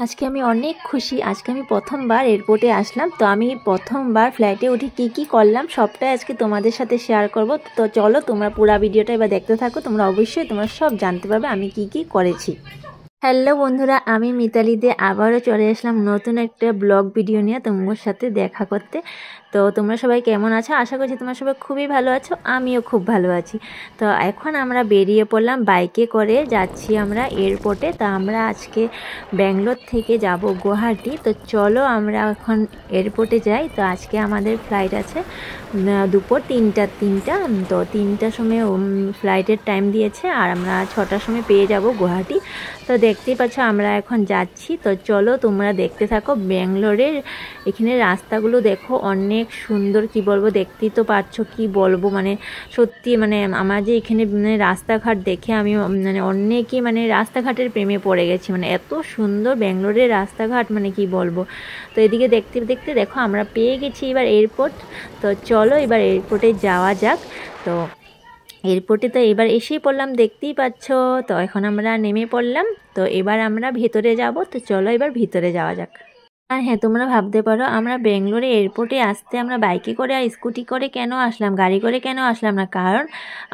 আজকে আমি অনেক খুশি। আজকে আমি প্রথমবার এয়ারপোর্টে আসলাম। তো আমি প্রথমবার ফ্লাইটে উঠে কি করলাম সবটাই আজকে তোমাদের সাথে শেয়ার করব। তো চলো তোমরা পুরো ভিডিওটা এবার দেখতে থাকো। তোমরা অবশ্যই সব জানতে পারবে আমি কি করেছি। হ্যালো বন্ধুরা, আমি মিতালি দে আবারও চলে আসলাম নতুন একটা ব্লগ ভিডিও নিয়ে তোমার সাথে দেখা করতে। তো তোমরা সবাই কেমন আছো? আশা করছি তোমরা সবাই খুবই ভালো আছো, আমিও খুব ভালো আছি। তো এখন আমরা বেরিয়ে পড়লাম, বাইকে করে যাচ্ছি আমরা এয়ারপোর্টে। তো আমরা আজকে ব্যাঙ্গালোর থেকে যাব গুয়াহাটি। তো চলো আমরা এখন এয়ারপোর্টে যাই। তো আজকে আমাদের ফ্লাইট আছে দুপুর 3টা। তো 3টার সময় ফ্লাইটের টাইম দিয়েছে, আর আমরা 6টার সময় পেয়ে যাব গুয়াহাটি। তো দেখতেই পাচ্ছ আমরা এখন যাচ্ছি। তো চলো তোমরা দেখতে থাকো। ব্যাঙ্গালোরের এখানে রাস্তাগুলো দেখো অনেক সুন্দর, কি বলবো, দেখতেই তো পাচ্ছ, কি বলবো, মানে সত্যি মানে আমার যে এখানে মানে রাস্তাঘাট দেখে আমি মানে অনেকই মানে রাস্তাঘাটের প্রেমে পড়ে গেছি। মানে এত সুন্দর ব্যাঙ্গালোরের রাস্তাঘাট, মানে কি বলবো। তো এদিকে দেখতে দেখতে দেখো আমরা পেয়ে গেছি এবার এয়ারপোর্ট। তো চলো এবার এয়ারপোর্টে যাওয়া যাক। তো এয়ারপোর্টে তো এবার এসেই পড়লাম, দেখতেই পাচ্ছ। তো এখন আমরা নেমে পড়লাম। তো এবার আমরা ভেতরে যাব। তো চলো এবার ভিতরে যাওয়া যাক। আর হ্যাঁ, তোমরা ভাবতে পারো আমরা ব্যাঙ্গালোরে এয়ারপোর্টে আসতে আমরা বাইকে করে আর স্কুটি করে কেন আসলাম, গাড়ি করে কেন আসলাম না। কারণ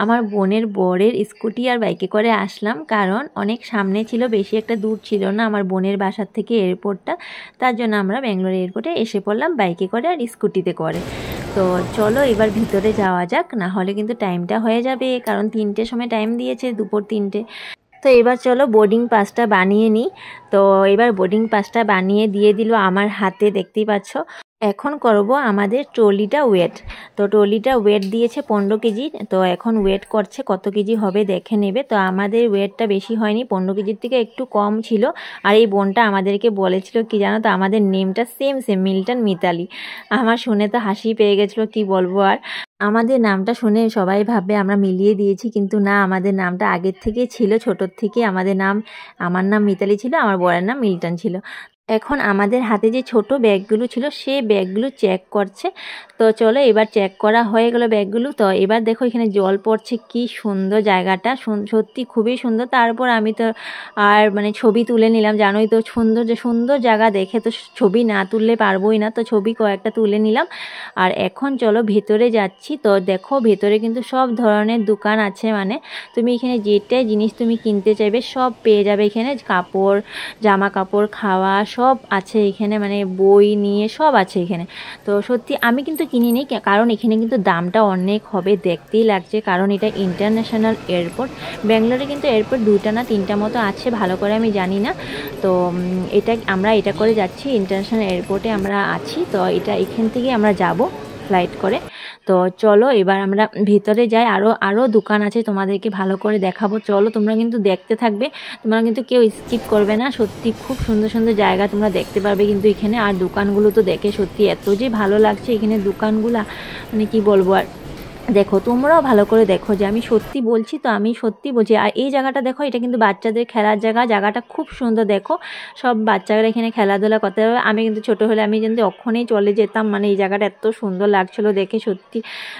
আমার বোনের বরের স্কুটি আর বাইকে করে আসলাম, কারণ অনেক সামনে ছিল, বেশি একটা দূর ছিল না আমার বোনের বাসার থেকে এয়ারপোর্টটা। তার জন্য আমরা ব্যাঙ্গালোর এয়ারপোর্টে এসে পড়লাম বাইকে করে আর স্কুটিতে করে। তো চলো এবার ভিতরে যাওয়া যাক, না হলে কিন্তু টাইমটা হয়ে যাবে, কারণ 3টের সময় টাইম দিয়েছে, দুপুর 3টে। তো এবার চলো বোর্ডিং পাসটা বানিয়ে নিই। তো এবার বোর্ডিং পাসটা বানিয়ে দিয়ে দিল আমার হাতে, দেখতেই পাচ্ছ। এখন করব আমাদের ট্রলিটা ওয়েট। তো ট্রলিটা ওয়েট দিয়েছে 15 কেজি। তো এখন ওয়েট করছে কত কেজি হবে দেখে নেবে। তো আমাদের ওয়েটটা বেশি হয়নি, 15 কেজির থেকে একটু কম ছিল। আর এই বোনটা আমাদেরকে বলেছিল কি জানো তো, আমাদের নেমটা সেম মিল্টন মিতালি। আমার শুনে তো হাসি পেয়ে গেছিলো, কি বলবো। আর আমাদের নামটা শুনে সবাই ভাববে আমরা মিলিয়ে দিয়েছি, কিন্তু না, আমাদের নামটা আগের থেকে ছিল, ছোটোর থেকে আমাদের নাম, আমার নাম মিতালি ছিল, আমার বরের নাম মিল্টন ছিল। এখন আমাদের হাতে যে ছোট ব্যাগগুলো ছিল সেই ব্যাগগুলো চেক করছে। তো চলো এবার চেক করা হয়ে গেল ব্যাগগুলো। তো এবার দেখো এখানে জল পড়ছে, কি সুন্দর জায়গাটা, সত্যি খুবই সুন্দর। তারপর আমি তো আর মানে ছবি তুলে নিলাম, জানোই তো সুন্দর জায়গা দেখে তো ছবি না তুললে পারবোই না। তো ছবি কয়েকটা তুলে নিলাম। আর এখন চলো ভেতরে যাচ্ছি। তো দেখো ভেতরে কিন্তু সব ধরনের দোকান আছে, মানে তুমি এখানে যেটাই জিনিস তুমি কিনতে চাইবে সব পেয়ে যাবে এখানে। কাপড়, জামা কাপড়, খাওয়া সব আছে এখানে, মানে বই নিয়ে সব আছে এখানে। তো সত্যি আমি কিন্তু কিনিনি, কারণ এখানে কিন্তু দামটা অনেক হবে, দেখতেই লাগছে, কারণ এটা ইন্টারন্যাশনাল এয়ারপোর্ট। ব্যাঙ্গালোরে কিন্তু এয়ারপোর্ট 2টা না 3টা মতো আছে, ভালো করে আমি জানি না। তো আমরা এটা করে যাচ্ছি, ইন্টারন্যাশনাল এয়ারপোর্টে আমরা আছি। তো এখান থেকে আমরা যাব ফ্লাইট করে। তো চলো এবার আমরা ভিতরে যাই। আরও দোকান আছে, তোমাদেরকে ভালো করে দেখাবো। চলো তোমরা কিন্তু দেখতে থাকবে, তোমরা কিন্তু কেউ স্কিপ করবে না। সত্যি খুব সুন্দর সুন্দর জায়গা তোমরা দেখতে পারবে কিন্তু এখানে। আর দোকানগুলো তো দেখে সত্যি এত যে ভালো লাগছে এখানে দোকানগুলা, মানে কি বলবো। আর দেখো তোমরাও ভালো করে দেখো যে আমি সত্যি বলছি, তো আমি সত্যি বলছি। আর এই জায়গাটা দেখো, এটা কিন্তু বাচ্চাদের খেলার জায়গাটা খুব সুন্দর। দেখো সব বাচ্চারা এখানে খেলাধুলা করতে পারবে। আমি কিন্তু ছোটো হলে আমি কিন্তু ওখানেই চলে যেতাম, মানে এই জায়গাটা এত সুন্দর লাগছিলো দেখে, সত্যি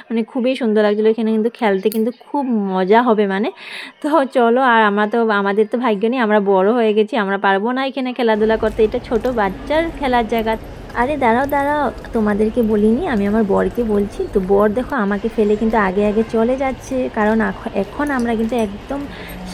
মানে খুবই সুন্দর লাগছিলো। এখানে কিন্তু খেলতে কিন্তু খুব মজা হবে মানে। তো চলো, আর আমাদের তো ভাগ্য নেই, আমরা বড় হয়ে গেছি, আমরা পারবো না এখানে খেলাধুলা করতে, এটা ছোট বাচ্চার খেলার জায়গা। আরে দাঁড়াও, তোমাদেরকে বলিনি, আমি আমার বরকে বলছি। তো বর দেখো আমাকে ফেলে কিন্তু আগে চলে যাচ্ছে, কারণ এখন আমরা কিন্তু একদম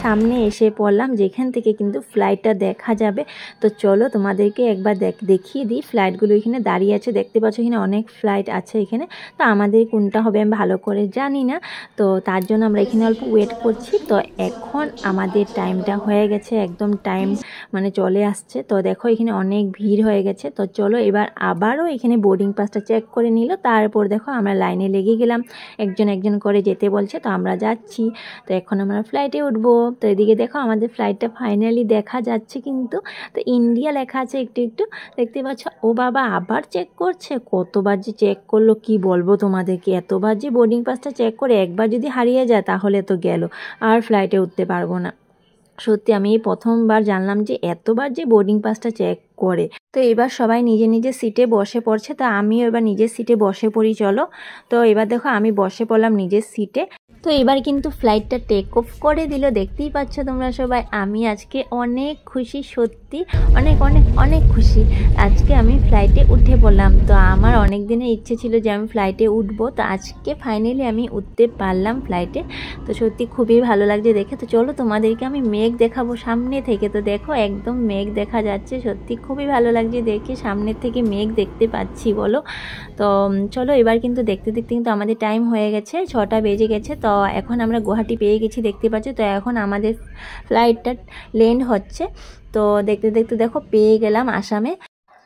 সামনে এসে পড়লাম, যেখান থেকে কিন্তু ফ্লাইটটা দেখা যাবে। তো চলো তোমাদেরকে একবার দেখিয়ে দিই। ফ্লাইটগুলো এখানে দাঁড়িয়ে আছে, দেখতে পাচ্ছ এখানে অনেক ফ্লাইট আছে এখানে। তো আমাদের কোনটা হবে আমি ভালো করে জানি না, তো তার জন্য আমরা এখানে অল্প ওয়েট করছি। তো এখন আমাদের টাইমটা হয়ে গেছে, একদম টাইম মানে চলে আসছে। তো দেখো এখানে অনেক ভিড় হয়ে গেছে। তো চলো এবার আবারও এখানে বোর্ডিং পাসটা চেক করে নিল। তারপর দেখো আমরা লাইনে লেগে গেলাম, একজন করে যেতে বলছে। তো আমরা যাচ্ছি। তো এখন আমরা ফ্লাইটে উঠবো। তো এদিকে দেখো আমাদের ফ্লাইটটা ফাইনালি দেখা যাচ্ছে কিন্তু। তো ইন্ডিয়া লেখা আছে একটু দেখতে পাচ্ছ। ও বাবা, আবার চেক করছে, কতবার যে চেক করলো কি বলবো তোমাদেরকে। এতবার যে বোর্ডিং পাসটা চেক করে একবার যদি হারিয়ে যায় তাহলে তো গেল, আর ফ্লাইটে উঠতে পারবো না। সত্যি আমি এই প্রথমবার জানলাম যে এতবার যে বোর্ডিং পাসটা চেক করে। তো এবার সবাই নিজে সিটে বসে পড়ছে। তো আমিও এবার নিজের সিটে বসে পড়ি, চলো। তো এবার দেখো আমি বসে পড়লাম নিজের সিটে। তো এবার কিন্তু ফ্লাইটটা টেক অফ করে দিল, দেখতেই পাচ্ছ তোমরা সবাই। আমি আজকে অনেক খুশি, সত্যি অনেক অনেক অনেক খুশি। আজকে আমি ফ্লাইটে উঠে পড়লাম। তো আমার অনেক দিনের ইচ্ছে ছিল যে আমি ফ্লাইটে উঠবো, তো আজকে ফাইনালি আমি উঠতে পারলাম ফ্লাইটে। তো সত্যি খুবই ভালো লাগছে দেখে। তো চলো তোমাদেরকে আমি মেঘ দেখাবো সামনে থেকে। তো দেখো একদম মেঘ দেখা যাচ্ছে, সত্যি খুবই ভালো লাগছে দেখে, সামনের থেকে মেঘ দেখতে পাচ্ছি বলো। তো চলো এবার কিন্তু দেখতে দেখতে কিন্তু আমাদের টাইম হয়ে গেছে, 6টা বেজে গেছে। তো এখন আমরা গুয়াহাটি পেয়ে গেছি, দেখতে পাচ্ছ। তো এখন আমাদের ফ্লাইটটা ল্যান্ড হচ্ছে। তো দেখতে দেখতে দেখো পেয়ে গেলাম আসামে।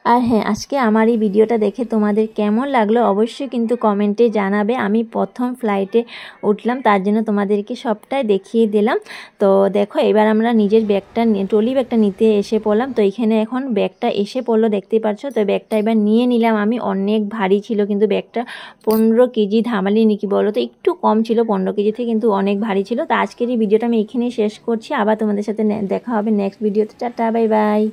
আর হ্যাঁ, আজকে আমার এই ভিডিওটা দেখে তোমাদের কেমন লাগলো অবশ্যই কিন্তু কমেন্টে জানাবে। আমি প্রথম ফ্লাইটে উঠলাম, তার জন্য তোমাদেরকে সবটাই দেখিয়ে দিলাম। তো দেখো এবার আমরা নিজের ব্যাগটা, ট্রলি ব্যাগটা নিতে এসে পড়লাম। তো এখানে এখন ব্যাগটা এসে পড়লো, দেখতেই পাচ্ছ। তো ব্যাগটা এবার নিয়ে নিলাম আমি। অনেক ভারী ছিল কিন্তু ব্যাগটা, 15 কেজি ধামালি নাকি বলো, তো একটু কম ছিল 15 কেজি থেকে, কিন্তু অনেক ভারী ছিল। তো আজকের এই ভিডিওটা আমি এখানেই শেষ করছি। আবার তোমাদের সাথে দেখা হবে নেক্সট ভিডিওতে। Tata, bye bye.